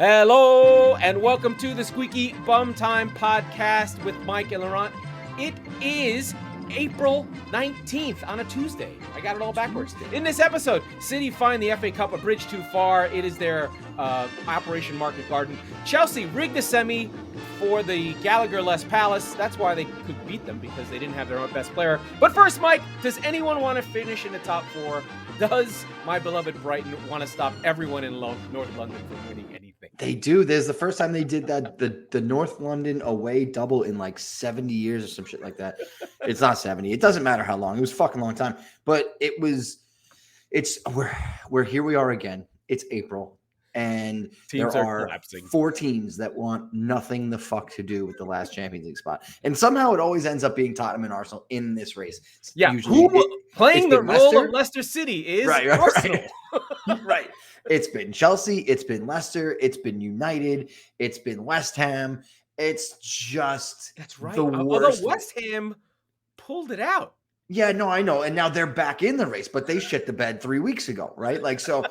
Hello, and welcome to the Squeaky Bum Time Podcast with Mike and Laurent. It is April 19th on a Tuesday. I got it all backwards. In this episode, City find the FA Cup a bridge too far. It is their Operation Market Garden. Chelsea rigged the semi for the Gallagher-less Palace. That's why they could beat them, because they didn't have their own best player. But first, Mike, does anyone want to finish in the top four? Does my beloved Brighton want to stop everyone in North London from winning anything? They do. There's the first time they did that, the North London away double in like 70 years or some shit like that. It's not 70. It doesn't matter how long. It was a fucking long time. But we're here we are again. It's April. And Teams there are are collapsing. 4 teams that want nothing the fuck to do with the last Champions League spot. And somehow it always ends up being Tottenham and Arsenal in this race. Yeah, usually playing the role Leicester. of Leicester City is Arsenal. Right. Right. It's been Chelsea. It's been Leicester. It's been United. It's been West Ham. It's just That's right. the Although worst. West Ham pulled it out. Yeah, no, I know. And now they're back in the race, but they shit the bed 3 weeks ago, right? Like, so.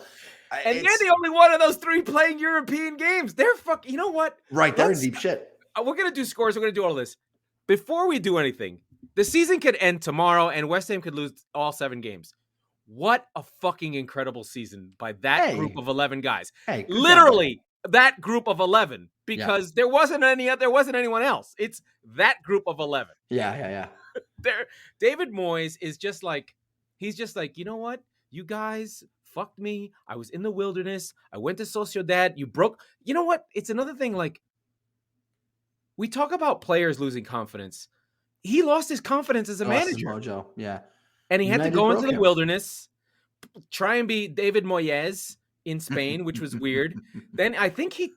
And they're the only one of those 3 playing European games. They're you know what? Right, they're in deep shit. We're going to do scores. We're going to do all this. Before we do anything, the season could end tomorrow and West Ham could lose all 7 games. What a fucking incredible season by that group of 11 guys. Hey, literally that group of 11, because there wasn't anyone else. It's that group of 11. Yeah. David Moyes is just like, he's just like, you know what? You guys fucked me. I was in the wilderness. I went to Sociedad. You broke. You know what? It's another thing. Like, we talk about players losing confidence. He lost his confidence as a manager. Mojo. Yeah. And he had to go into the wilderness, try and be David Moyes in Spain, which was weird. Then I think he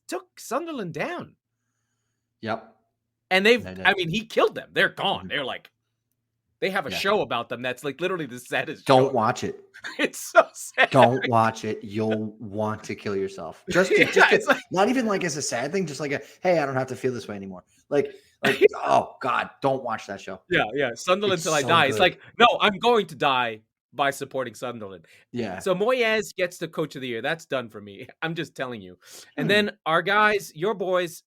took Sunderland down. Yep. And he killed them. They're gone. They're like, they have a show about them that's like literally the saddest show. Don't watch it. It's so sad. Don't watch it. You'll want to kill yourself. Not even like as a sad thing, just like hey, I don't have to feel this way anymore. Like oh God, don't watch that show. Yeah. Sunderland till I die. Good. It's like, no, I'm going to die by supporting Sunderland. Yeah. So Moyes gets the coach of the year. That's done for me. I'm just telling you. And then our guys, your boys,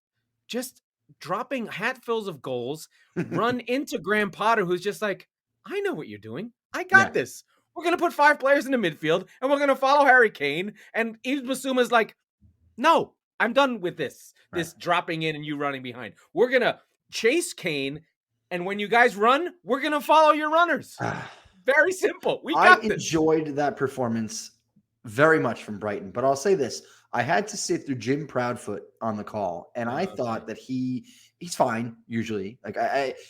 just dropping hatfuls of goals, run into Graham Potter, who's just like, I know what you're doing. I got this. We're going to put 5 players in the midfield, and we're going to follow Harry Kane. And Yves Bissouma's like, no, I'm done with this dropping in and you running behind. We're going to chase Kane, and when you guys run, we're going to follow your runners. Very simple. I enjoyed that performance very much from Brighton, but I'll say this. I had to sit through Jim Proudfoot on the call, and I thought that he's fine usually. Like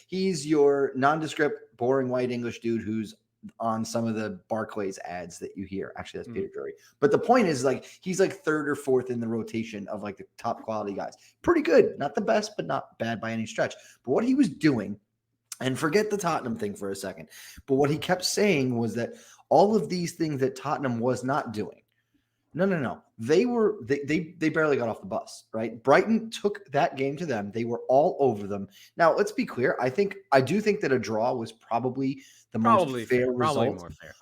he's your nondescript, boring white English dude who's on some of the Barclays ads that you hear. Actually, that's Peter Drury. But the point is, like, he's like 3rd or 4th in the rotation of like the top quality guys. Pretty good, not the best, but not bad by any stretch. But what he was doing, and forget the Tottenham thing for a second, but what he kept saying was that all of these things that Tottenham was not doing. No. They barely got off the bus, right? Brighton took that game to them. They were all over them. Now, let's be clear. I do think that a draw was probably the most fair result. More fair.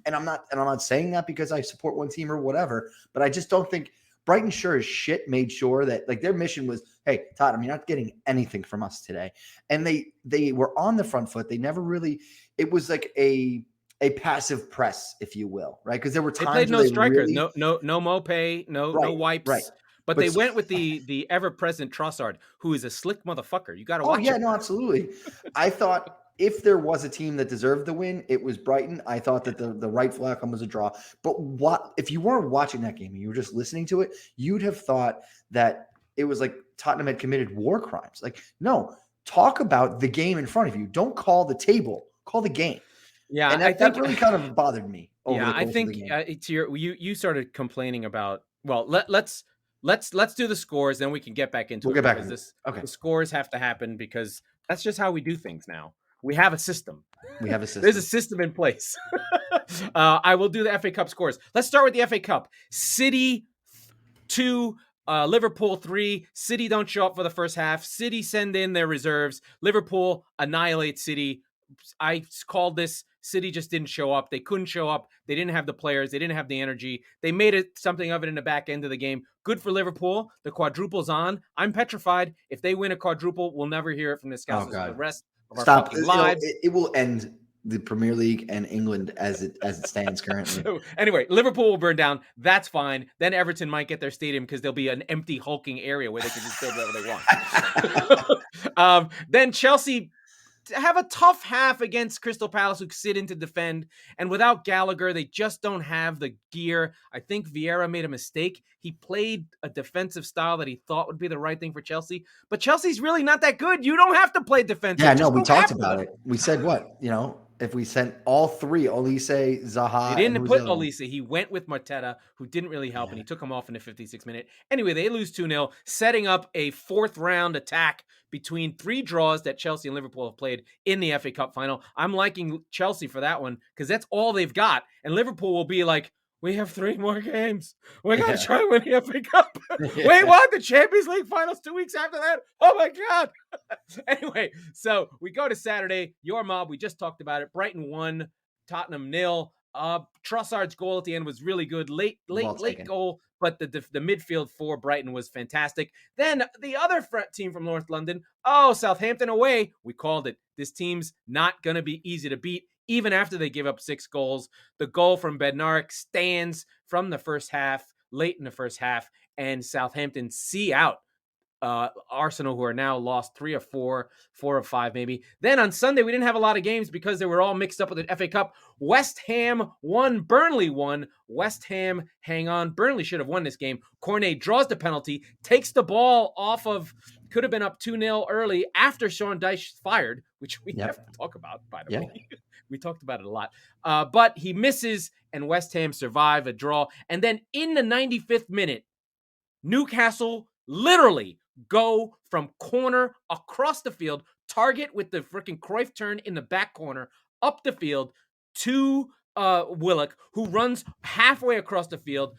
And I'm not saying that because I support one team or whatever, but I just don't think Brighton sure as shit made sure that like their mission was, hey, Tottenham, you're not getting anything from us today. And they were on the front foot. They never really, it was like a passive press, if you will, right? Because there were times they played no strikers, no Mopé, no wipes. Right. But they went with the ever-present Trossard, who is a slick motherfucker. You got to watch it. Oh, yeah, no, absolutely. I thought if there was a team that deserved the win, it was Brighton. I thought that the rightful outcome was a draw. But if you weren't watching that game and you were just listening to it, you'd have thought that it was like Tottenham had committed war crimes. Like, no, talk about the game in front of you. Don't call the table. Call the game. Yeah, and that really kind of bothered me. I think you started complaining about. Well, let's do the scores, then we can get back into it. We'll get back into this. Okay, the scores have to happen because that's just how we do things now. We have a system. There's a system in place. I will do the FA Cup scores. Let's start with the FA Cup. City 2, Liverpool 3. City don't show up for the first half. City send in their reserves. Liverpool annihilate City. I called this City just didn't show up. They couldn't show up. They didn't have the players. They didn't have the energy. They made it something of it in the back end of the game. Good for Liverpool. The quadruple's on. I'm petrified. If they win a quadruple, we'll never hear it from the Scousers for the rest of our fucking lives. It will end the Premier League and England as it stands currently. Anyway, Liverpool will burn down. That's fine. Then Everton might get their stadium because there'll be an empty hulking area where they can just build whatever they want. Then Chelsea have a tough half against Crystal Palace, who sit in to defend. And without Gallagher, they just don't have the gear. I think Vieira made a mistake. He played a defensive style that he thought would be the right thing for Chelsea. But Chelsea's really not that good. You don't have to play defensive. Yeah, no, we talked about it. We said what? If we sent all three, Olise, Zaha, he didn't put Olise. He went with Mateta, who didn't really help, and he took him off in the 56th minute. Anyway, they lose 2-0, setting up a fourth round attack between 3 draws that Chelsea and Liverpool have played in the FA Cup final. I'm liking Chelsea for that one because that's all they've got. And Liverpool will be like, we have 3 more games. We got to try and win the FA Cup. Wait, what? The Champions League finals 2 weeks after that? Oh, my God. Anyway, so we go to Saturday. Your mob, we just talked about it. Brighton 1, Tottenham 0. Trossard's goal at the end was really good. Late goal, but the midfield for Brighton was fantastic. Then the other team from North London, Southampton away. We called it. This team's not going to be easy to beat. Even after they give up 6 goals, the goal from Bednarik stands from the first half, late in the first half, and Southampton see out Arsenal, who are now lost 3 of 4 of 5 maybe. Then on Sunday, we didn't have a lot of games because they were all mixed up with the FA Cup. West Ham won, Burnley won. West Ham hang on. Burnley should have won this game. Cornet draws the penalty, takes the ball off of, could have been up 2-0 early after Sean Dyche fired, which we have to talk about, by the way. We talked about it a lot. But he misses, and West Ham survive a draw. And then in the 95th minute, Newcastle literally go from corner across the field, target with the freaking Cruyff turn in the back corner, up the field to Willock, who runs halfway across the field.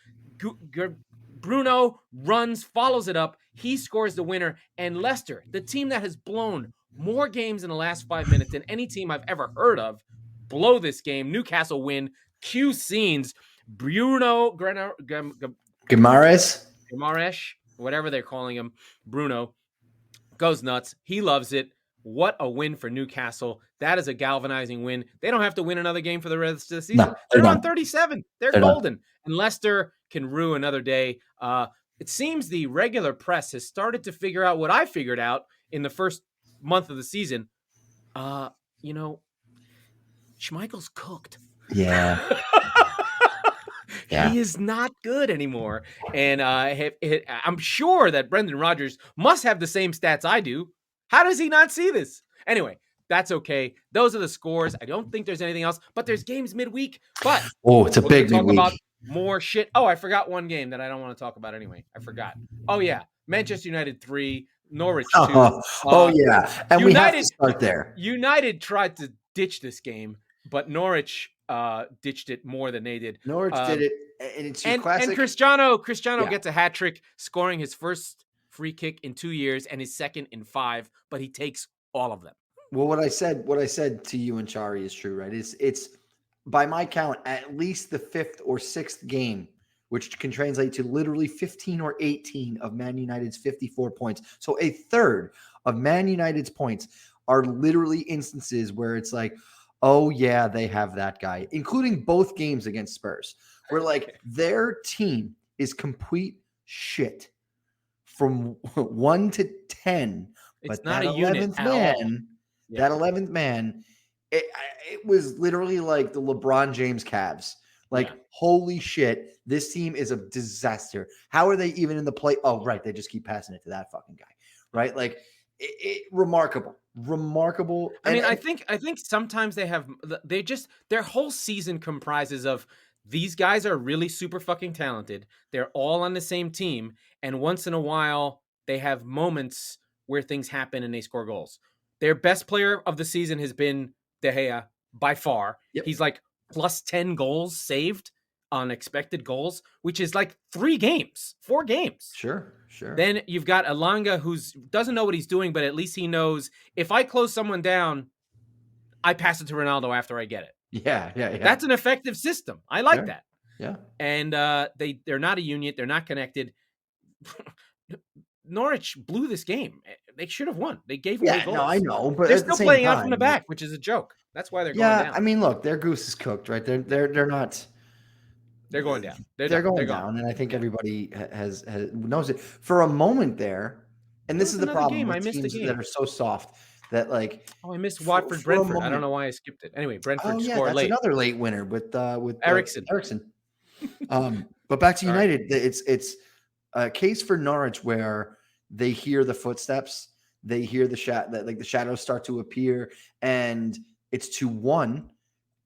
Bruno runs, follows it up. He scores the winner. And Leicester, the team that has blown more games in the last 5 minutes than any team I've ever heard of, blow this game. Newcastle win. Cue scenes. Bruno Guimaraes, whatever they're calling him, Bruno, goes nuts. He loves it. What a win for Newcastle. That is a galvanizing win. They don't have to win another game for the rest of the season. No, they're on 37. They're golden. Not. And Leicester can rue another day. It seems the regular press has started to figure out what I figured out in the first month of the season. Schmeichel's cooked. Yeah. He is not good anymore. And I'm sure that Brendan Rodgers must have the same stats I do. How does he not see this? Anyway, that's okay. Those are the scores. I don't think there's anything else, but there's games midweek. But it's a big midweek. About more shit. I forgot one game that I don't want to talk about anyway. I forgot. Manchester United 3, Norwich 2. And United, we have to start there. United tried to ditch this game, but Norwich ditched it more than they did. Norwich did it, and it's classic. And Cristiano gets a hat trick, scoring his first free kick in 2 years and his second in 5, but he takes all of them. Well, what I said to you and Chari is true, right? It's by my count at least the 5th or 6th game, which can translate to literally 15 or 18 of Man United's 54 points. So a third of Man United's points are literally instances where it's like, oh yeah, they have that guy, including both games against Spurs, where like their team is complete shit from 1 to 10. It's but not that a unit 11th man, that 11th man, it was literally like the LeBron James Cavs. Holy shit, this team is a disaster. How are they even in the play? Oh, right, they just keep passing it to that fucking guy, right? Like, remarkable. I think sometimes their whole season comprises of these guys are really super fucking talented. They're all on the same team, and once in a while they have moments where things happen and they score goals. Their best player of the season has been De Gea by far. Yep. He's like plus 10 goals saved on expected goals, which is like 4 games. Sure. Then you've got Elanga, who doesn't know what he's doing, but at least he knows if I close someone down, I pass it to Ronaldo after I get it. Yeah. That's an effective system. I like that. Yeah. And they're not a unit. They're not connected. Norwich blew this game. They should have won. They gave away goals. No, I know, but they're at the still same playing out from the time, back, which is a joke. That's why they're going down. I mean, look, their goose is cooked, right? They're not. They're going down. They're going down, and I think everybody has knows it. For a moment there, and this is the problem with teams that are so soft that like. Oh, I missed Watford Brentford. I don't know why I skipped it. Anyway, Brentford scored that's late. Another late winner with Eriksson. But back to United, it's a case for Norwich where they hear the footsteps, they hear the shadows start to appear, and it's 2-1.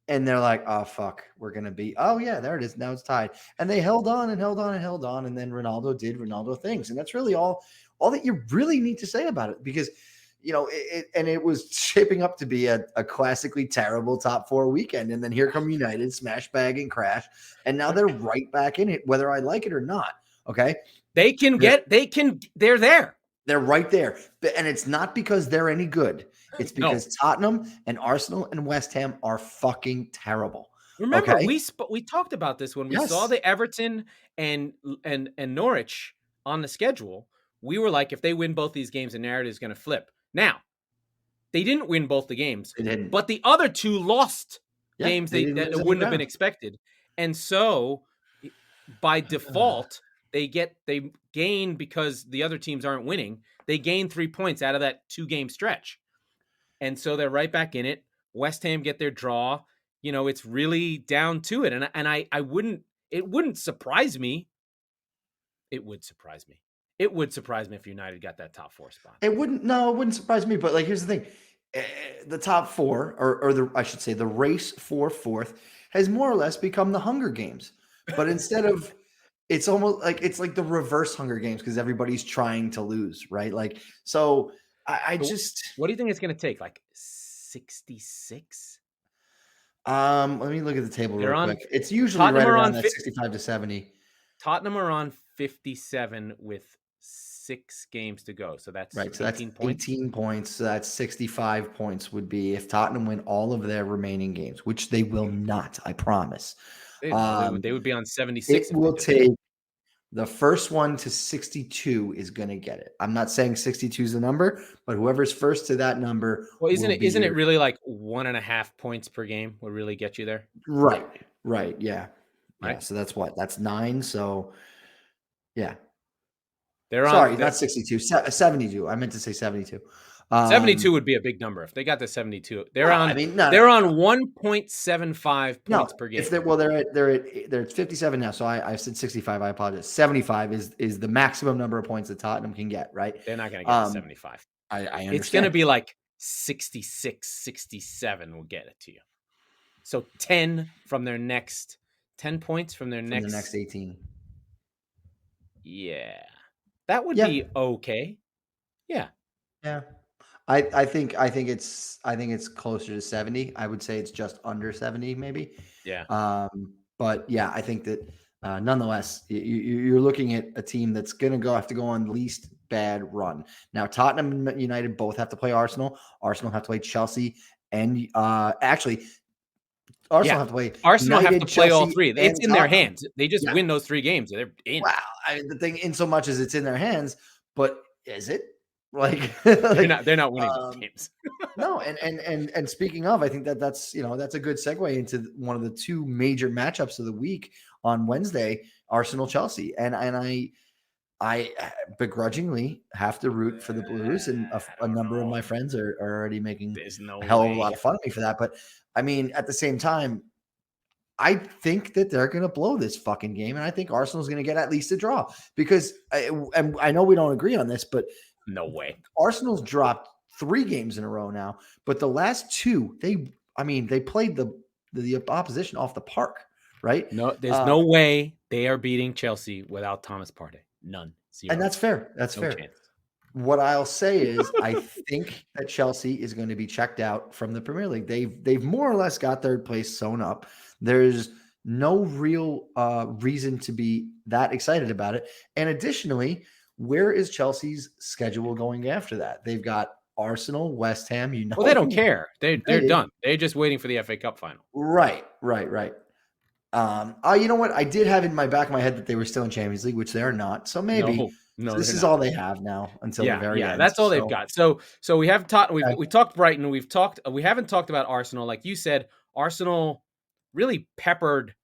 And they're like, oh, fuck, we're going to be, oh, yeah, there it is. Now it's tied. And they held on. And then Ronaldo did Ronaldo things. And that's really all that you really need to say about it, because, it was shaping up to be a classically terrible top four weekend. And then here come United, smash, bag, and crash. And now they're right back in it, whether I like it or not. Okay. They're there. They're right there. And it's not because they're any good. It's because Tottenham and Arsenal and West Ham are fucking terrible. Remember, we talked about this when we saw the Everton and Norwich on the schedule. We were like, if they win both these games, the narrative is going to flip. Now, they didn't win both the games, but the other two lost games that wouldn't have been expected. And so, by default, they gain, because the other teams aren't winning. They gain 3 points out of that 2-game stretch. And so they're right back in it. West Ham get their draw. It's really down to it. And it wouldn't surprise me. It would surprise me. It would surprise me if United got that top 4 spot. It wouldn't surprise me. But here's the thing. The top 4, or I should say the race for fourth, has more or less become the Hunger Games. But instead of, it's almost like it's like the reverse Hunger Games, because everybody's trying to lose, right? Like, so I just. What do you think it's going to take? Like 66? Let me look at the table real quick. It's usually right around that 65 to 70. Tottenham are on 57 with 6 games to go. So that's right. So 18 that's points. 18 points. So that's 65 points would be if Tottenham win all of their remaining games, which they will not, I promise. They would be on 76. It will take the first one to 62 is going to get it. I'm not saying 62 is the number, but whoever's first to that number. Well, isn't it really like 1.5 points per game would really get you there? Right. Yeah. Right. Yeah. So that's 9. So yeah. Not 62, 72. I meant to say 72. 72 would be a big number if they got to 72. They're on 1.75 points per game. They're at 57 now. So I said 65. I apologize. 75 is the maximum number of points that Tottenham can get. Right. They're not going to get to 75. I understand. It's going to be like 66, 67 will get it to you. So 10 points from their next 18. Yeah. That would be okay. Yeah. Yeah. I think it's closer to 70. I would say it's just under 70, maybe. Yeah. But yeah, I think that nonetheless, you're looking at a team that's going to have to go on least bad run. Now, Tottenham and United both have to play Arsenal. Arsenal have to play Chelsea, and actually, Arsenal have to play. Arsenal United, have to play Chelsea, all 3. It's in their hands. They just win those 3 games. They're in. Wow. The thing, in so much as it's in their hands, but is it? Like they're not winning those games. No, and speaking of, I think that's a good segue into one of the 2 major matchups of the week on Wednesday, Arsenal Chelsea, and I begrudgingly have to root for the Blues, and a number of my friends are already making a hell of a lot of fun of me for that. But I mean, at the same time, I think that they're going to blow this fucking game, and I think Arsenal's going to get at least a draw, because I know we don't agree on this, but no way. Arsenal's dropped 3 games in a row now, but the last 2, they played the opposition off the park, right? No, there's no way they are beating Chelsea without Thomas Partey. None. 0. And that's fair. That's fair. Chance. What I'll say is I think that Chelsea is going to be checked out from the Premier League. They've more or less got 3rd place sewn up. There's no real reason to be that excited about it. And additionally, where is Chelsea's schedule going after that? They've got Arsenal, West Ham, Well, they don't care. They're They- done. They're just waiting for the FA Cup final. Right. You know what? I did have in my back of my head that they were still in Champions League, which they are not. So maybe. No, So this they're is not. all they have now until the very end. That's all they've got. So we have talked. We talked Brighton. We haven't talked about Arsenal. Like you said, Arsenal really peppered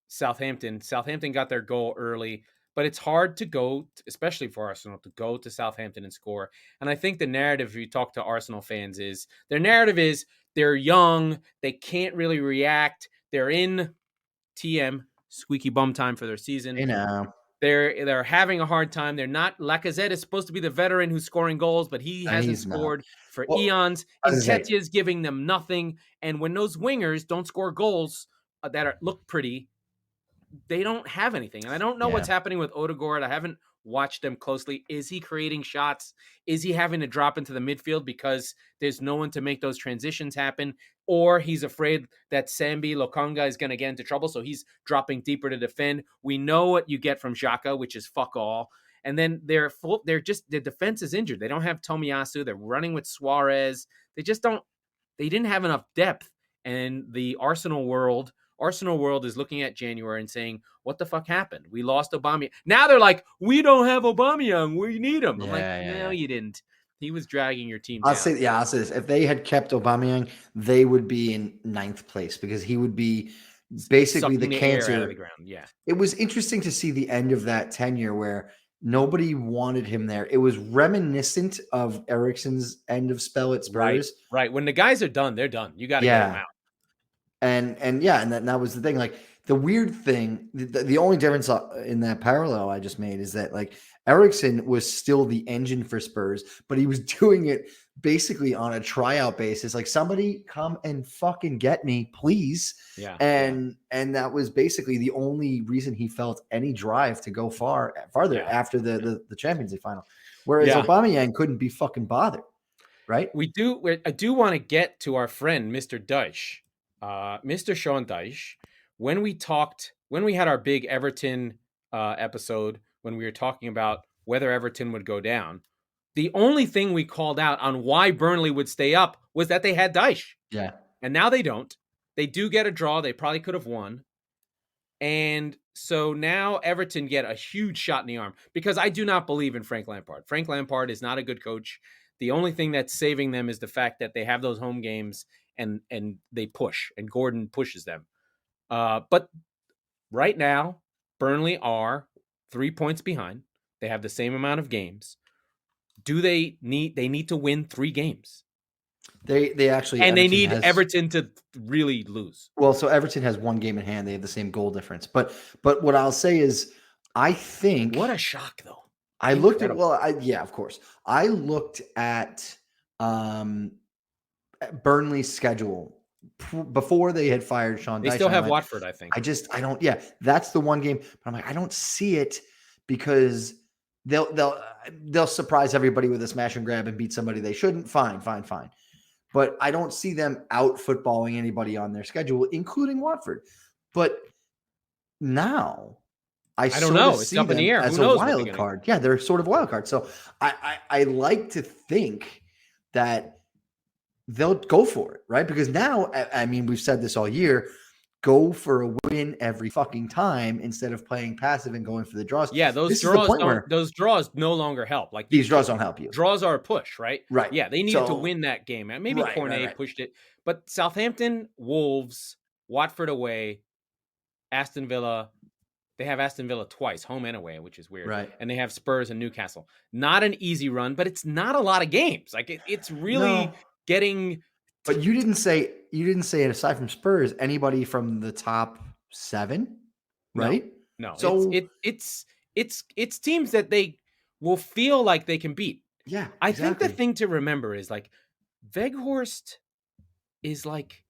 Southampton. Southampton got their goal early, but it's hard to go, especially for Arsenal, to go to Southampton and score. And I think the narrative, if you talk to Arsenal fans, is their narrative is they're young, they can't really react. They're in TM, Squeaky Bum Time for their season. You know. They're having a hard time. They're not. Lacazette is supposed to be the veteran who's scoring goals, but he hasn't scored for eons. Nketiah's giving them nothing. And when those wingers don't score goals that look pretty, they don't have anything. And I don't know what's happening with Odegaard. I haven't watched them closely. Is he creating shots? Is he having to drop into the midfield because there's no one to make those transitions happen? Or he's afraid that Sambi Lokonga is going to get into trouble, so he's dropping deeper to defend. We know what you get from Xhaka, which is fuck all. And then their defense is injured. They don't have Tomiyasu. They're running with Suarez. They didn't have enough depth. And the Arsenal world is looking at January and saying, what the fuck happened? We lost Aubameyang. Now they're like, we don't have Aubameyang. We need him. I'm no, you didn't. He was dragging your team down. I'll say this. If they had kept Aubameyang, they would be in 9th place because he would be basically the cancer air out of the ground. Yeah. It was interesting to see the end of that tenure where nobody wanted him there. It was reminiscent of Eriksen's end of spell at Spurs. Right. When the guys are done, they're done. You got to get them out. And that was the thing. Like the weird thing, the only difference in that parallel I just made is that like Eriksen was still the engine for Spurs, but he was doing it basically on a tryout basis. Like somebody come and fucking get me, please. Yeah. And that was basically the only reason he felt any drive to go farther after the Champions League final. Whereas Aubameyang couldn't be fucking bothered. Right. I do want to get to our friend, Mr. Dyche. Mr. Sean Dyche, when we had our big Everton episode, when we were talking about whether Everton would go down, the only thing we called out on why Burnley would stay up was that they had Dyche. Yeah. And now they don't. They do get a draw. They probably could have won. And so now Everton get a huge shot in the arm because I do not believe in Frank Lampard. Frank Lampard is not a good coach. The only thing that's saving them is the fact that they have those home games and they push, and Gordon pushes them. But right now, Burnley are 3 points behind. They have the same amount of games. They need to win 3 games. They actually, and they need Everton to really lose. Well, so Everton has 1 game in hand. They have the same goal difference. But what I'll say is, I think what a shock though. I looked at of course. I looked at Burnley's schedule before they had fired Sean Dyche. They still have Watford, I think. I don't. Yeah, that's the 1 game. But I'm like, I don't see it because they'll surprise everybody with a smash and grab and beat somebody they shouldn't. Fine. But I don't see them out footballing anybody on their schedule, including Watford. But now I don't know. It's up in the air. As a wild card. Yeah, they're sort of a wild card. So I like to think that they'll go for it, right? Because now, I mean, we've said this all year, go for a win every fucking time instead of playing passive and going for the draws. Yeah, those draws no longer help. Like these draws don't help you. Draws are a push, right? Right. Yeah, they needed to win that game. And maybe Cornet pushed it. But Southampton, Wolves, Watford away, Aston Villa. They have Aston Villa twice, home and away, which is weird. Right. And they have Spurs and Newcastle. Not an easy run, but it's not a lot of games. Like it's really getting. But you didn't say it aside from Spurs, anybody from the top 7, right? No. So it's teams that they will feel like they can beat. Yeah. I think the thing to remember is like Weghorst is like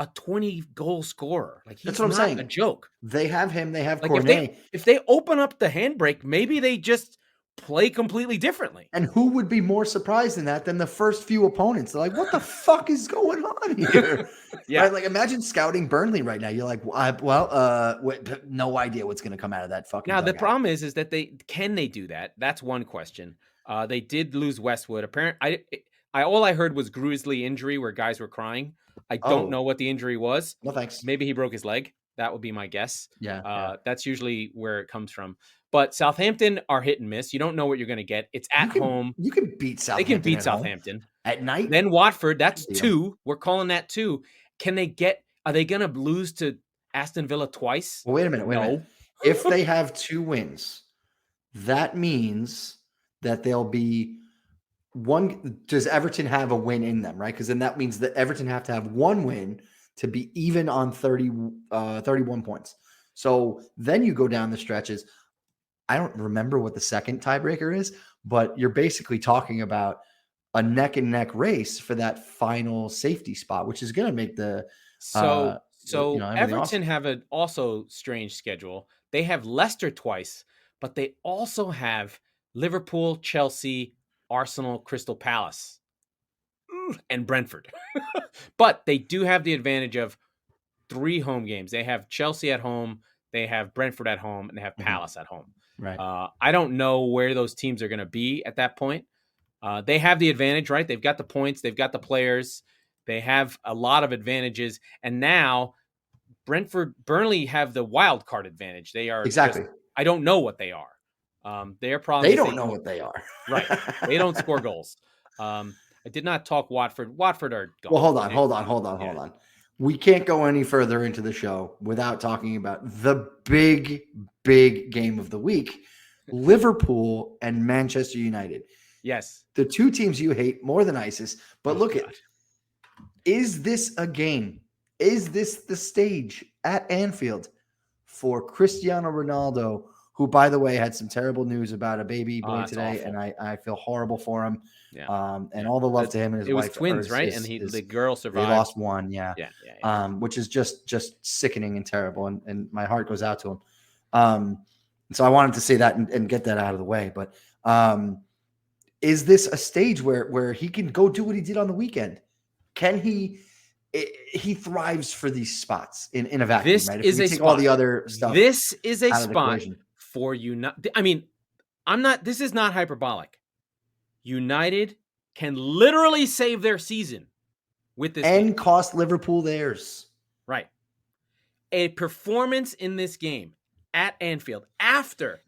a 20-goal scorer. Like he's not a joke. They have him. They have like Cornet. If they open up the handbrake, maybe they just play completely differently. And who would be more surprised than that than the first few opponents? They're like, what the fuck is going on here? Yeah. Right? Like imagine scouting Burnley right now. You're like, no idea what's going to come out of that fucking. Now the problem is that can they do that? That's one question. They did lose Westwood. Apparently, All I heard was grizzly injury where guys were crying. I don't know what the injury was. No thanks. Maybe he broke his leg. That would be my guess. Yeah. That's usually where it comes from. But Southampton are hit and miss. You don't know what you're going to get. It's at home. You can beat Southampton. They can beat Southampton at night. Then Watford. That's 2. We're calling that 2. Can they get? Are they going to lose to Aston Villa twice? Well, wait a minute. If they have 2 wins, that means that they'll be one. Does Everton have a win in them, right? Because then that means that Everton have to have 1 win to be even on 31 points. So then you go down the stretches. I don't remember what the second tiebreaker is, but you're basically talking about a neck and neck race for that final safety spot, which is going to make the Everton awesome. have an also strange schedule. They have Leicester twice, but they also have Liverpool, Chelsea, Arsenal, Crystal Palace, and Brentford. But they do have the advantage of 3 home games. They have Chelsea at home, they have Brentford at home, and they have Palace at home. Right. I don't know where those teams are going to be at that point. They have the advantage, right? They've got the points, they've got the players, they have a lot of advantages, and now Burnley have the wild card advantage. They are exactly. I don't know what they are. They're probably they don't know what they are. Right. They don't score goals. I did not talk Watford. Watford are gone. Well, hold on. We can't go any further into the show without talking about the big game of the week, Liverpool and Manchester United. Yes. The 2 teams you hate more than ISIS. But is this a game? Is this the stage at Anfield for Cristiano Ronaldo, who, by the way, had some terrible news about a baby boy today, awful. And I feel horrible for him. Yeah. All the love to him and his wife. It was twins, right? And the girl survived. They lost one, yeah. Which is just sickening and terrible, and my heart goes out to him. So I wanted to say that and get that out of the way. But is this a stage where he can go do what he did on the weekend? Can he? He thrives for these spots in a vacuum. This right? is a spot. All the other stuff. This is a spot for you. I mean, I'm not. This is not hyperbolic. United can literally save their season with this and game. Cost Liverpool theirs. Right. A performance in this game at Anfield after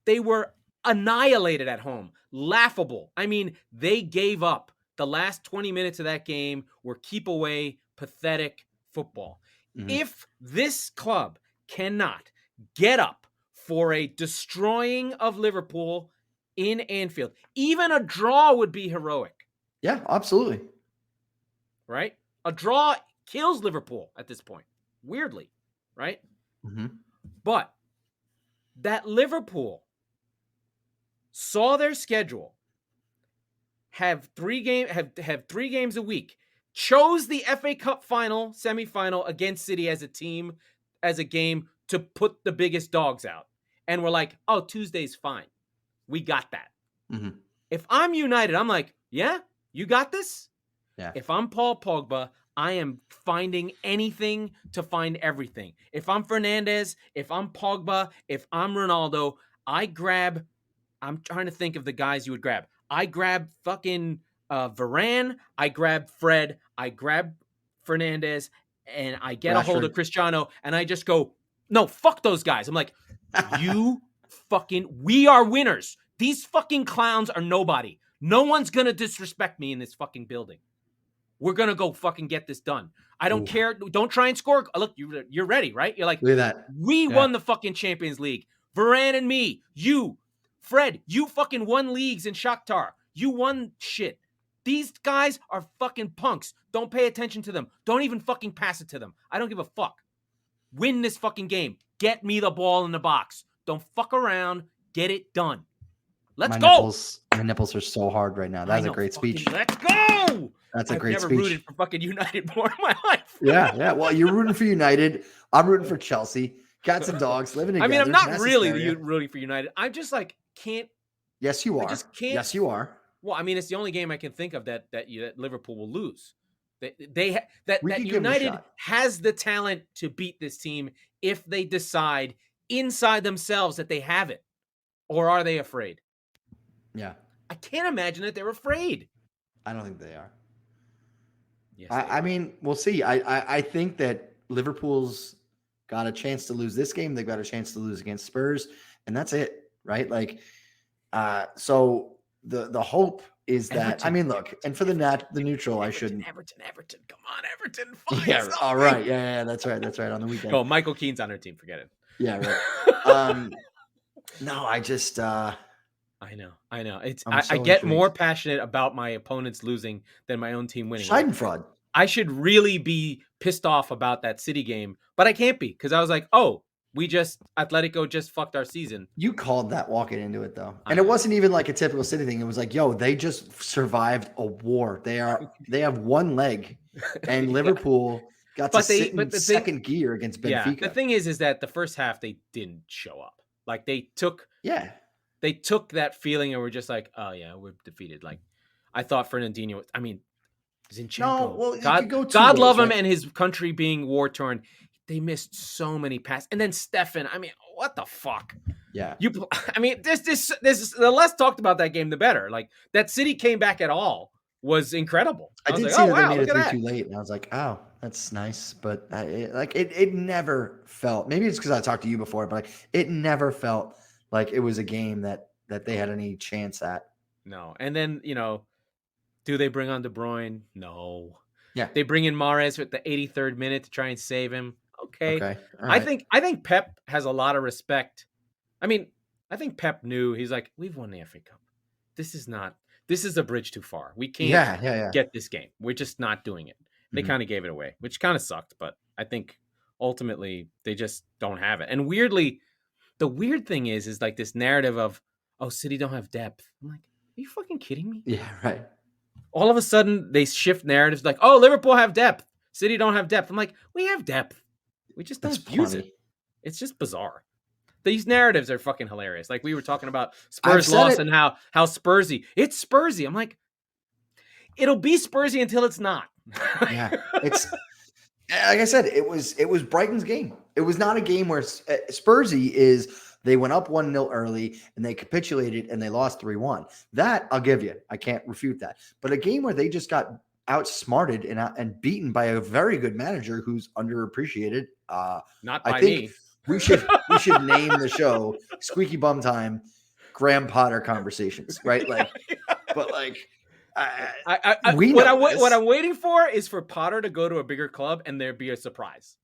they were annihilated at home. Laughable. I mean, they gave up. The last 20 minutes of that game were keep away, pathetic football. Mm-hmm. If this club cannot get up for a destroying of Liverpool in Anfield, even a draw would be heroic. Yeah, absolutely. Right? A draw kills Liverpool at this point, weirdly, right? Mm-hmm. But that Liverpool saw their schedule, have 3 games a week, chose the FA Cup final, semifinal against City as a game to put the biggest dogs out. And we're like, oh, Tuesday's fine. We got that. Mm-hmm. If I'm United, I'm like, yeah, you got this? Yeah. If I'm Paul Pogba, I am finding anything to find everything. If I'm Fernandes, if I'm Pogba, if I'm Ronaldo, I'm trying to think of the guys you would grab. I grab fucking Varane, I grab Fred, I grab Fernandes, and I get a hold of Cristiano, and I just go, no, fuck those guys. I'm like, we are winners. These fucking clowns are nobody. No one's going to disrespect me in this fucking building. We're going to go fucking get this done. I don't care. Don't try and score. Look, you're ready, right? You're like, look at that. We won the fucking Champions League. Varane and me, you, Fred, you fucking won leagues in Shakhtar. You won shit. These guys are fucking punks. Don't pay attention to them. Don't even fucking pass it to them. I don't give a fuck. Win this fucking game. Get me the ball in the box. Don't fuck around. Get it done. Let's go. My nipples are so hard right now. That's a great speech. Let's go. That's a great speech. I've never rooted for fucking United more in my life. Yeah. Well, you're rooting for United. I'm rooting for Chelsea. Cats and dogs living together. I mean, I'm not really rooting for United. I'm just like, can't. Yes, you are. I just can't. Yes, you are. Well, I mean, it's the only game I can think of that Liverpool will lose. That United has the talent to beat this team if they decide inside themselves that they have it. Or are they afraid? Yeah. I can't imagine that they're afraid. I don't think they are. Yes, I mean, we'll see. I think that Liverpool's got a chance to lose this game. They've got a chance to lose against Spurs, and that's it, right? Like, so the hope is that Everton, I mean, look, and for the neutral, I shouldn't. Everton. Come on, Everton. Find Yeah. something. All right. Yeah. That's right. That's right. On the weekend. Oh, Michael Keane's on our team. Forget it. Yeah. Right. No, I just. I know. It's I'm so I get intrigued. more passionate about my opponents losing than my own team winning. Schadenfreude. I should really be pissed off about that City game, but I can't be because I was like, oh, Atletico just fucked our season. You called that walking into it though, and it wasn't even like a typical City thing. It was like, yo, they just survived a war. They have one leg, and Liverpool got to sit in second gear against Benfica. Yeah, the thing is that the first half they didn't show up. Like they took that feeling and were just like, oh yeah, we're defeated. Like I thought Fernandinho. I mean, Zinchenko. No, well, God love him and his country being war torn. They missed so many passes, and then Stefan. I mean, what the fuck? Yeah. I mean, this the less talked about that game, the better. Like that City came back at all was incredible. I did see that they made it too late, and I was like, oh, that's nice, but it never felt. Maybe it's because I talked to you before, but it never felt like it was a game that they had any chance at. No, and then do they bring on De Bruyne? No. Yeah. They bring in Mahrez at the 83rd minute to try and save him. Okay. All right. I think Pep has a lot of respect. I mean, I think Pep knew. He's like, we've won the FA Cup. This is a bridge too far. We can't get this game. We're just not doing it. They kind of gave it away, which kind of sucked, but I think ultimately they just don't have it. And weirdly, the weird thing is like this narrative of, oh, City don't have depth. I'm like, are you fucking kidding me? Yeah, right. All of a sudden they shift narratives like, oh, Liverpool have depth. City don't have depth. I'm like, we have depth. We just don't use it. It's just bizarre. These narratives are fucking hilarious. Like we were talking about Spurs loss and how Spursy. It's Spursy. I'm like, it'll be Spursy until it's not. Yeah. It's like I said, it was Brighton's game. It was not a game where Spursy is they went up 1-0 early and they capitulated and they lost 3-1. That I'll give you. I can't refute that. But a game where they just got outsmarted and beaten by a very good manager who's underappreciated. Not by me. We should name the show Squeaky Bum Time Graham Potter Conversations, right? Like, but like, what I'm waiting for is for Potter to go to a bigger club and there be a surprise.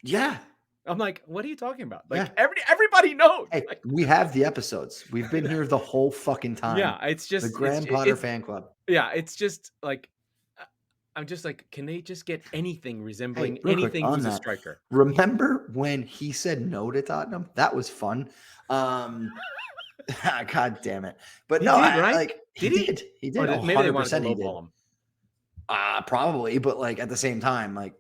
Yeah. I'm like, what are you talking about? Like everybody knows. Hey, like, we have the episodes. We've been here the whole fucking time. Yeah, it's just the Graham Potter fan club. Yeah, it's just like I'm just like, can they just get anything resembling anything who's a striker? Remember when he said no to Tottenham? That was fun. God damn it! But no, right? He did. He did. Maybe 100% they wanted to lowball him. Probably, but like at the same time, like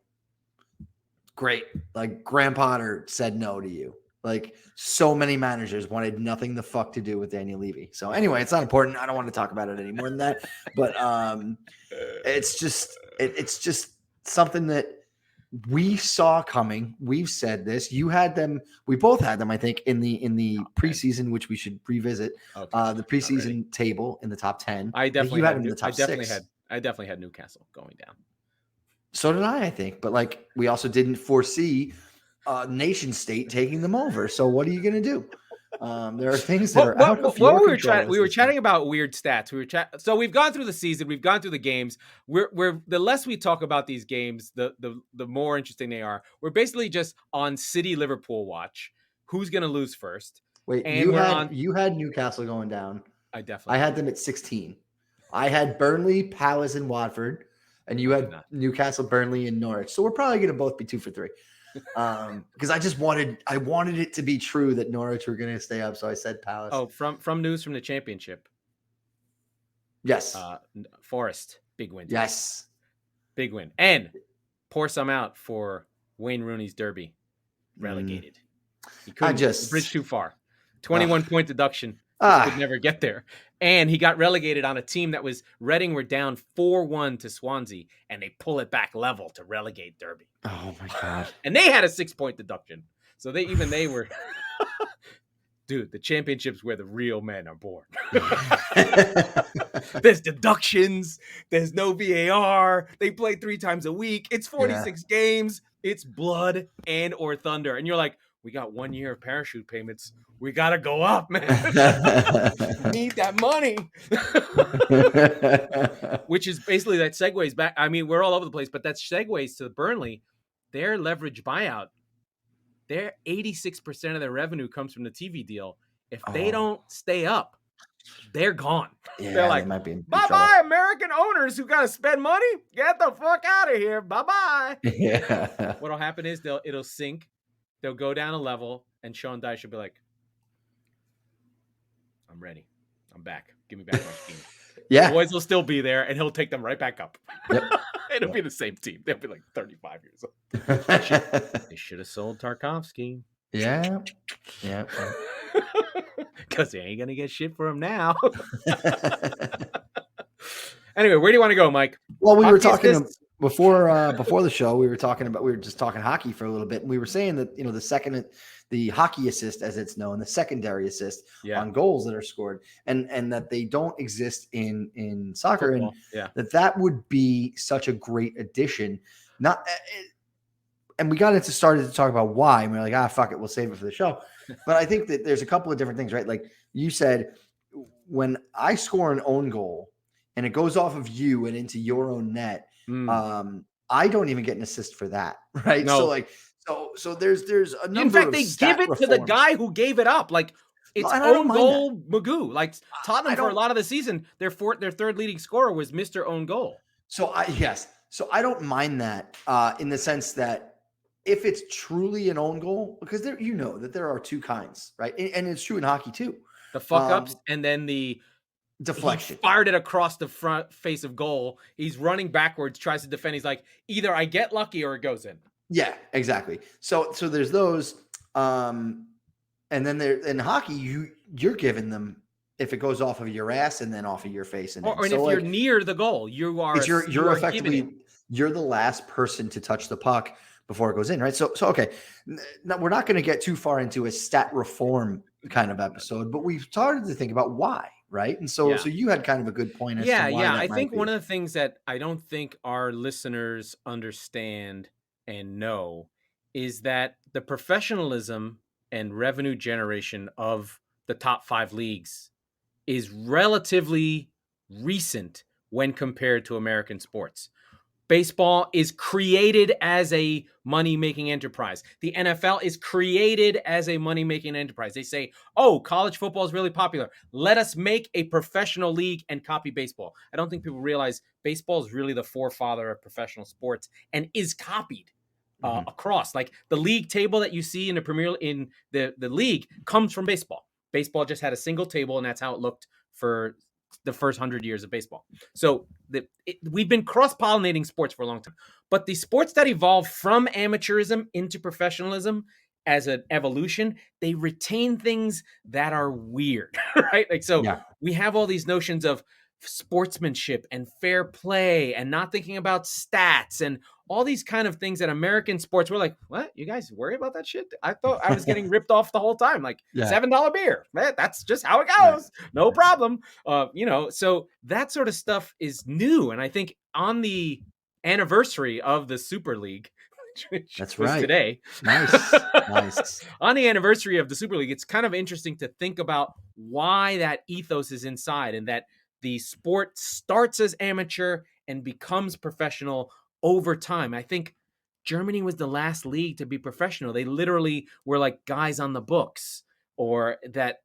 great. Like Graham Potter said no to you. Like so many managers wanted nothing the fuck to do with Daniel Levy. So anyway, it's not important. I don't want to talk about it any more than that. But it's just something that we saw coming. We've said this. You had them. We both had them. I think in the preseason, which we should revisit. Okay. The preseason table in the top 10. I definitely had them in the top 6. I definitely had Newcastle going down. So did I think. But like we also didn't foresee nation state taking them over. So what are you going to do? There are things that are out of your control. We were chatting about weird stats. So we've gone through the season. We've gone through the games. We're the less we talk about these games, the more interesting they are. We're basically just on City Liverpool watch. Who's going to lose first? Wait, and you had Newcastle going down. I had them at 16. I had Burnley, Palace, and Watford, and you had Newcastle, Burnley, and Norwich. So we're probably going to both be 2 for 3. Because I wanted it to be true that Norwich were going to stay up, so I said Palace. Oh, from news from the championship. Yes. Forest, big win. Yes. Big win. And pour some out for Wayne Rooney's Derby. Relegated. He couldn't bridge too far. 21-point deduction. Could never get there. And he got relegated on a team that was Reading were down 4-1 to Swansea, and they pull it back level to relegate Derby. Oh my God. And they had a 6-point deduction. So they were dude, the championship's where the real men are born. There's deductions. There's no VAR. They play 3 times a week. It's 46 games. It's blood and or thunder. And you're like, we got 1 year of parachute payments. We got to go up, man. Need that money. Which is basically that segues back. I mean, we're all over the place, but that segues to Burnley. Their leverage buyout. Their 86% of their revenue comes from the TV deal. If they don't stay up, they're gone. Yeah, they're like, they might be in bye-bye, American owners who got to spend money. Get the fuck out of here. Bye-bye. Yeah. What'll happen is it'll sink. They'll go down a level, and Sean Dyche will be like, I'm ready. I'm back. Give me back my team. Yeah. The boys will still be there, and he'll take them right back up. Yep. It'll be the same team. They'll be like 35 years old. They should have sold Tarkovsky. Yeah. Yeah. Because they ain't going to get shit for him now. Anyway, where do you want to go, Mike? Well, we were talking before the show. We were just talking hockey for a little bit, and we were saying that the hockey assist, as it's known, the secondary assist on goals that are scored, and that they don't exist in soccer, football, and that would be such a great addition. And we started to talk about why, and we're like, fuck it, we'll save it for the show. But I think that there's a couple of different things, right? Like you said, when I score an own goal and it goes off of you and into your own net, I don't even get an assist for that, right? No. So there's a number. In fact, of they give it to the guy who gave it up. Like it's own goal Magoo. Like Tottenham for a lot of the season, their third leading scorer was Mr. Own Goal. So I don't mind that in the sense that if it's truly an own goal, because there are two kinds, right? And it's true in hockey too. The fuck ups and then the deflection. He fired it across the front face of goal. He's running backwards, tries to defend. He's like, either I get lucky or it goes in. Yeah, exactly. So there's those. And then in hockey, you're giving them if it goes off of your ass and then off of your face. And if you're near the goal, you're effectively you're the last person to touch the puck before it goes in, right? So okay, now we're not going to get too far into a stat reform kind of episode, but we've started to think about why, right? And so you had kind of a good point. As to why I think one of the things that I don't think our listeners understand and know is that the professionalism and revenue generation of the top 5 leagues is relatively recent when compared to American sports. Baseball is created as a money-making enterprise. The NFL is created as a money-making enterprise. They say, college football is really popular. Let us make a professional league and copy baseball. I don't think people realize baseball is really the forefather of professional sports and is copied across. Like the league table that you see in the league comes from baseball. Baseball just had a single table, and that's how it looked for the first 100 years of baseball. So we've been cross-pollinating sports for a long time. But the sports that evolve from amateurism into professionalism as an evolution, they retain things that are weird, right? We have all these notions of sportsmanship and fair play and not thinking about stats and all these kind of things that American sports, we're like, what? You guys worry about that shit? I thought I was getting ripped off the whole time. Like $7 beer. Man, that's just how it goes. No problem. So that sort of stuff is new. And I think on the anniversary of the Super League, which that's was right. today. Nice. On the anniversary of the Super League, it's kind of interesting to think about why that ethos is inside and that the sport starts as amateur and becomes professional over time. I think Germany was the last league to be professional. They literally were like guys on the books or that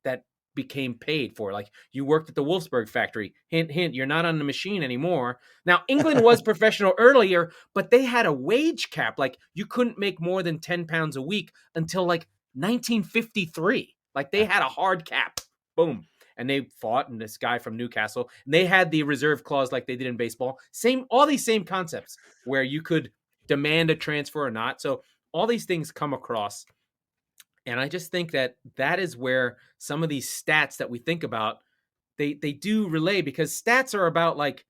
became paid for. Like you worked at the Wolfsburg factory. Hint, hint, you're not on the machine anymore. Now, England was professional earlier, but they had a wage cap. Like you couldn't make more than 10 pounds a week until like 1953. Like they had a hard cap. Boom. And they fought, and this guy from Newcastle, and they had the reserve clause like they did in baseball. All these same concepts where you could demand a transfer or not. So all these things come across. And I just think that is where some of these stats that we think about, they do relay, because stats are about like,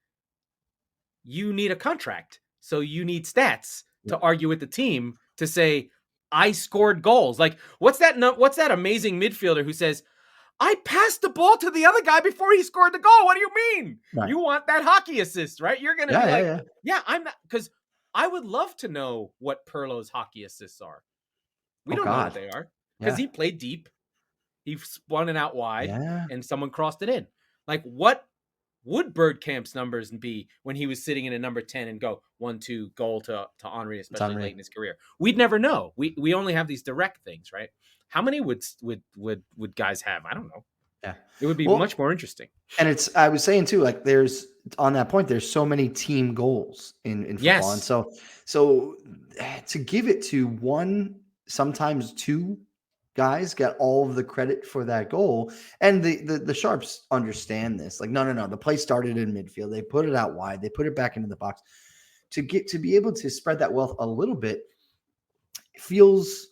you need a contract. So you need stats to argue with the team to say, I scored goals. Like what's that amazing midfielder who says, I passed the ball to the other guy before he scored the goal. What do you mean? Right. You want that hockey assist, right? You're going to be like, yeah, I'm not, because I would love to know what Pirlo's hockey assists are. We don't know what they are because he played deep. He spun it out wide and someone crossed it in. Like, what would Bergkamp's numbers be when he was sitting in a number 10 and go 1-2 goal to Henry, especially late in his career? We'd never know. We only have these direct things, right? How many would guys have? I don't know. Yeah. It would be much more interesting. And I was saying too, like there's on that point, there's so many team goals in football. Yes. And so to give it to one, sometimes two guys get all of the credit for that goal. And the Sharps understand this. Like, no. The play started in midfield. They put it out wide. They put it back into the box. To be able to spread that wealth a little bit feels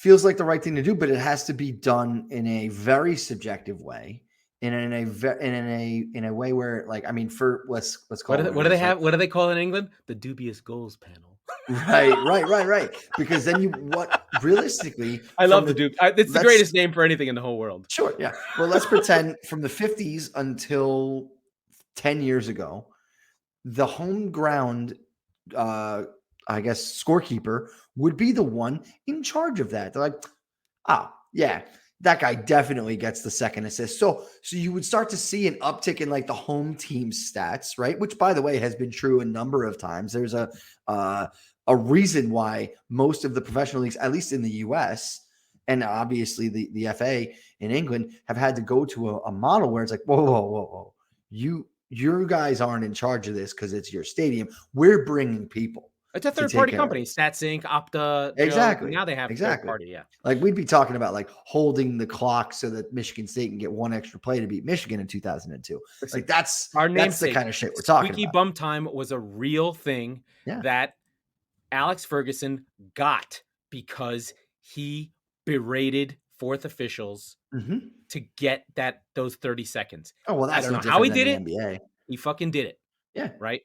like the right thing to do, but it has to be done in a very subjective way, in a way where, like, I mean, for let's call it. What do they have? What do they call it in England? The dubious goals panel. Right. Because then realistically, I love the Duke. It's the greatest name for anything in the whole world. Sure, yeah. Well, let's pretend from the 50s until 10 years ago, the home ground, I guess, scorekeeper would be the one in charge of that. They're like, that guy definitely gets the second assist. So you would start to see an uptick in like the home team stats, right? Which, by the way, has been true a number of times. There's a reason why most of the professional leagues, at least in the US, and obviously the FA in England, have had to go to a model where it's like, whoa. You guys aren't in charge of this because it's your stadium. We're bringing people. It's a third-party company, StatSync, Opta. Exactly. Now they have third-party, yeah. Like, we'd be talking about, like, holding the clock so that Michigan State can get one extra play to beat Michigan in 2002. Like, that's the kind of shit we're talking about. Squeaky Bum Time was a real thing that Alex Ferguson got because he berated fourth officials to get those 30 seconds. Oh, well, that's I don't know how he did it. NBA. He fucking did it. Yeah. Right?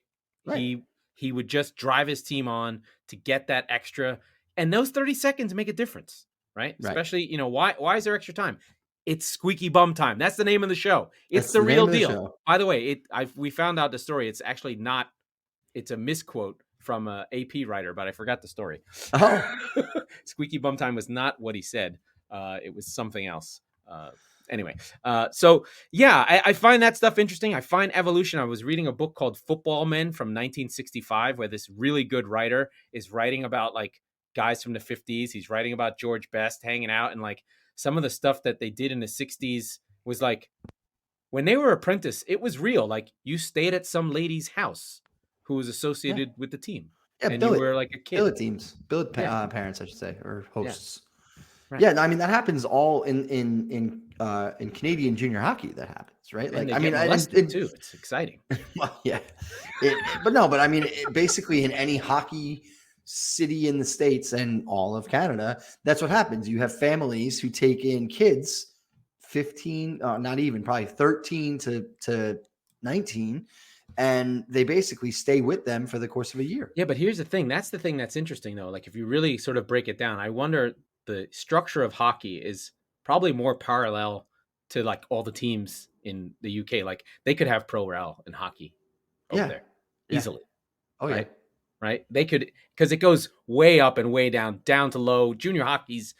He would just drive his team on to get that extra. And those 30 seconds make a difference, right? Especially, why is there extra time? It's Squeaky Bum Time. That's the name of the show. It's the real deal. By the way, we found out the story. It's actually not, it's a misquote from an AP writer, but I forgot the story. Oh. Squeaky Bum Time was not what he said. It was something else. Anyway, I find that stuff interesting. I find evolution. I was reading a book called Football Men from 1965, where this really good writer is writing about like guys from the 50s. He's writing about George Best hanging out, and like some of the stuff that they did in the 60s was like when they were apprentice, it was real. Like you stayed at some lady's house who was associated with the team. Yeah, and you were like a kid. Billet parents, I should say, or hosts. Yeah. Right. Yeah, I mean that happens all in Canadian junior hockey. That happens, right? Like, I mean, too. It's exciting. Well, yeah, but I mean, basically in any hockey city in the States and all of Canada, that's what happens. You have families who take in kids, 15, not even, probably 13 to 19, and they basically stay with them for the course of a year. Yeah, but here's the thing. That's the thing that's interesting, though. Like if you really sort of break it down, I wonder. The structure of hockey is probably more parallel to like all the teams in the UK. Like they could have pro rel in hockey over there easily. Oh right? Right. They could, because it goes way up and way down to low. Junior hockey's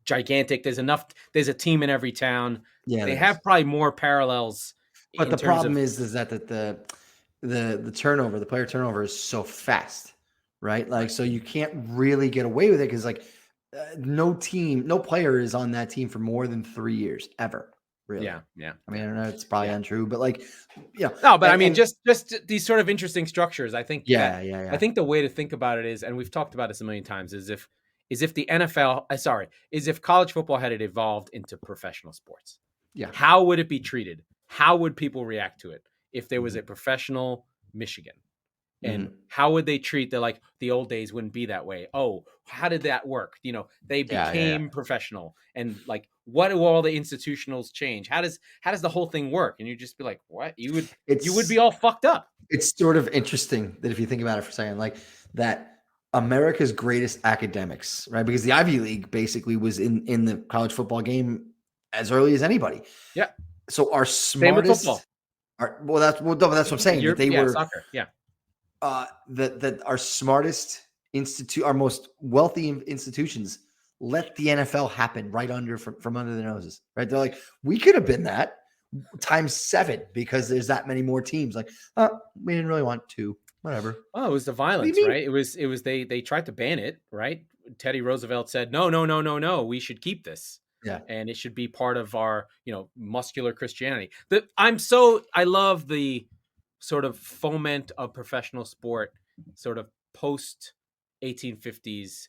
gigantic. There's a team in every town. Yeah. They have probably more parallels. But the problem is that the turnover, the player turnover is so fast, right? Like, so you can't really get away with it. Cause like, no player is on that team for more than 3 years ever. Really? Yeah. I mean, I don't know, it's probably untrue, but like, No, but I mean, just these sort of interesting structures. I think. Yeah. I think the way to think about it is, and we've talked about this a million times, is if the NFL, if college football had evolved into professional sports. Yeah. How would it be treated? How would people react to it if there was a professional Michigan? And how would they treat the old days wouldn't be that way. Oh, how did that work? They became professional, and like, what do all the institutionals change? How does the whole thing work? And you just be like, what? You would be all fucked up. It's sort of interesting that if you think about it for a second, like that America's greatest academics, right? Because the Ivy League basically was in the college football game as early as anybody. Yeah. So our Same with football. smartest, that's what I'm saying. That they were soccer. Yeah. That our smartest our most wealthy institutions let the NFL happen right from under their noses. Right? They're like, we could have been that times 7 because there's that many more teams. Like, we didn't really want to. Whatever. Oh, it was the violence, right? It was they tried to ban it, right? Teddy Roosevelt said, no, we should keep this. Yeah. And it should be part of our, muscular Christianity. I love the sort of foment of professional sport, sort of post 1850s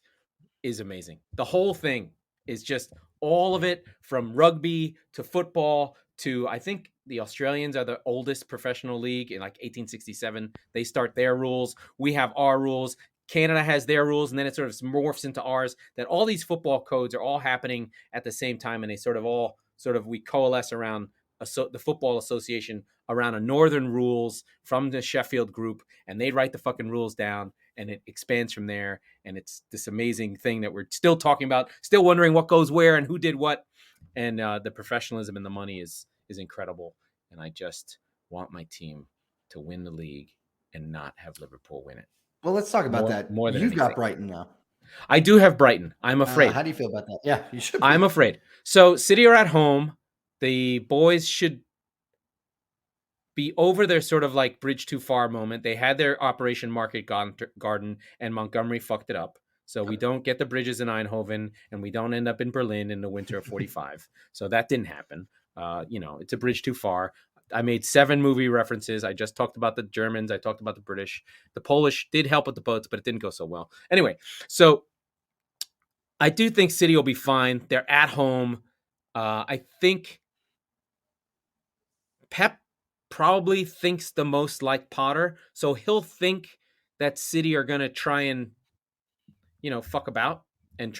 is amazing. The whole thing is just all of it, from rugby to football to, I think the Australians are the oldest professional league in like 1867. They start their rules. We have our rules. Canada has their rules, and then it sort of morphs into ours. That all these football codes are all happening at the same time, and they we coalesce around the Football Association around a northern rules from the Sheffield group, and they write the fucking rules down, and it expands from there. And it's this amazing thing that we're still talking about, still wondering what goes where and who did what. And the professionalism and the money is incredible. And I just want my team to win the league and not have Liverpool win it. Well, let's talk about that. More than You've anything. got Brighton now. I do have Brighton. I'm afraid. How do you feel about that? Yeah, you should. I'm afraid. So City are at home. The boys should be over their sort of like bridge too far moment. They had their Operation Market Garden, and Montgomery fucked it up. So we don't get the bridges in Eindhoven, and we don't end up in Berlin in the winter of 45. So that didn't happen. It's a bridge too far. I made 7 movie references. I just talked about the Germans. I talked about the British. The Polish did help with the boats, but it didn't go so well. Anyway, so I do think City will be fine. They're at home. I think Pep probably thinks the most like Potter. So he'll think that City are going to try and, fuck about and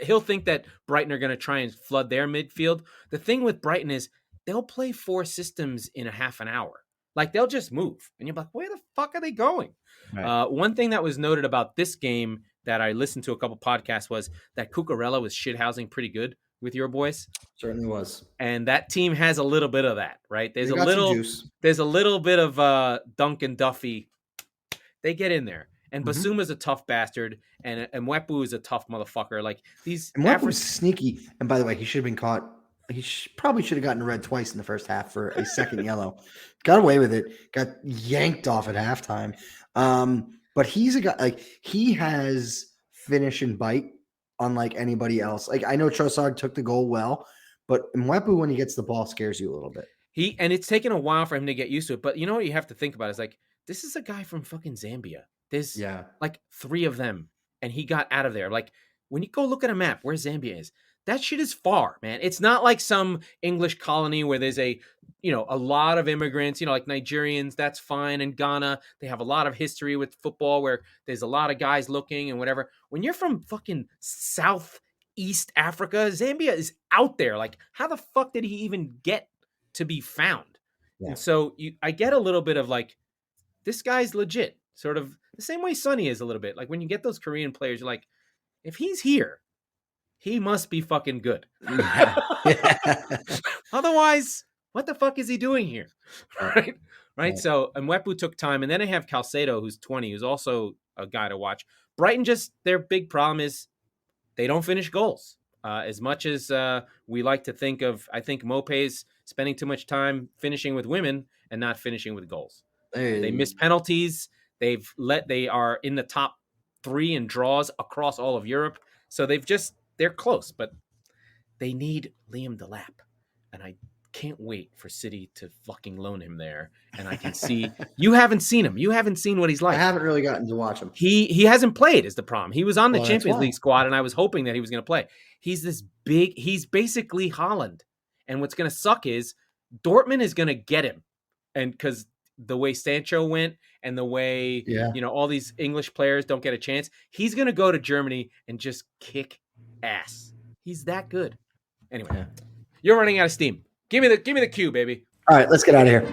he'll think that Brighton are going to try and flood their midfield. The thing with Brighton is they'll play 4 systems in a half an hour. Like, they'll just move. And you're like, where the fuck are they going? Right. One thing that was noted about this game that I listened to a couple podcasts was that Cucurella was shithousing pretty good with your boys. Certainly was. And that team has a little bit of that, right? There's a little bit of Duncan Duffy. They get in there. And Basuma's a tough bastard, and Mwepu is a tough motherfucker. Like, these Mwepu's sneaky. And by the way, he should have been caught. He probably should have gotten a red twice in the first half for a second yellow. Got away with it. Got yanked off at halftime. But he's a guy, like, he has finish and bite unlike anybody else. Like, I know Trossard took the goal well, but Mwepu, when he gets the ball, scares you a little bit. And it's taken a while for him to get used to it. But you know what you have to think about is, like, this is a guy from fucking Zambia. There's like 3 of them, and he got out of there. Like, when you go look at a map where Zambia is, that shit is far, man. It's not like some English colony where there's a lot of immigrants, like Nigerians, that's fine. And Ghana, they have a lot of history with football where there's a lot of guys looking and whatever. When you're from fucking Southeast Africa, Zambia is out there. Like, how the fuck did he even get to be found? Yeah. And so I get a little bit of like, this guy's legit, sort of the same way Sonny is a little bit. Like, when you get those Korean players, you're like, if he's here, he must be fucking good. Otherwise, what the fuck is he doing here? Right? Yeah. So, Mwepu took time. And then I have Calcedo, who's 20, who's also a guy to watch. Brighton, just their big problem is they don't finish goals. As much as we like to think of, I think Mopé's spending too much time finishing with women and not finishing with goals. Hey. They miss penalties. They are in the top 3 in draws across all of Europe. So they're close, but they need Liam Delap. And I can't wait for City to fucking loan him there. And I can see, you haven't seen him. You haven't seen what he's like. I haven't really gotten to watch him. He hasn't played is the problem. He was on the Champions League squad, and I was hoping that he was going to play. He's basically Haaland. And what's going to suck is Dortmund is going to get him. And because the way Sancho went and the way, all these English players don't get a chance, he's going to go to Germany and just kick ass. He's that good. Anyway, You're running out of steam. Give me the cue, baby. All right, let's get out of here.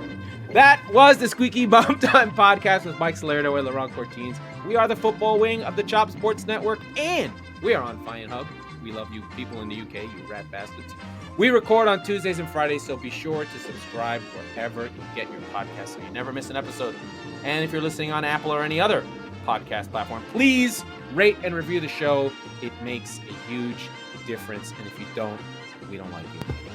That was the Squeaky Bum Time Podcast with Mike Salerno and Laurent Cortines. We are the football wing of the Chop Sports Network, and we are on Fine Hub. We love you people in the UK, you rat bastards. We record on Tuesdays and Fridays, so be sure to subscribe wherever you get your podcasts so you never miss an episode. And if you're listening on Apple or any other podcast platform, please rate and review the show. It makes a huge difference. And if you don't, we don't like you.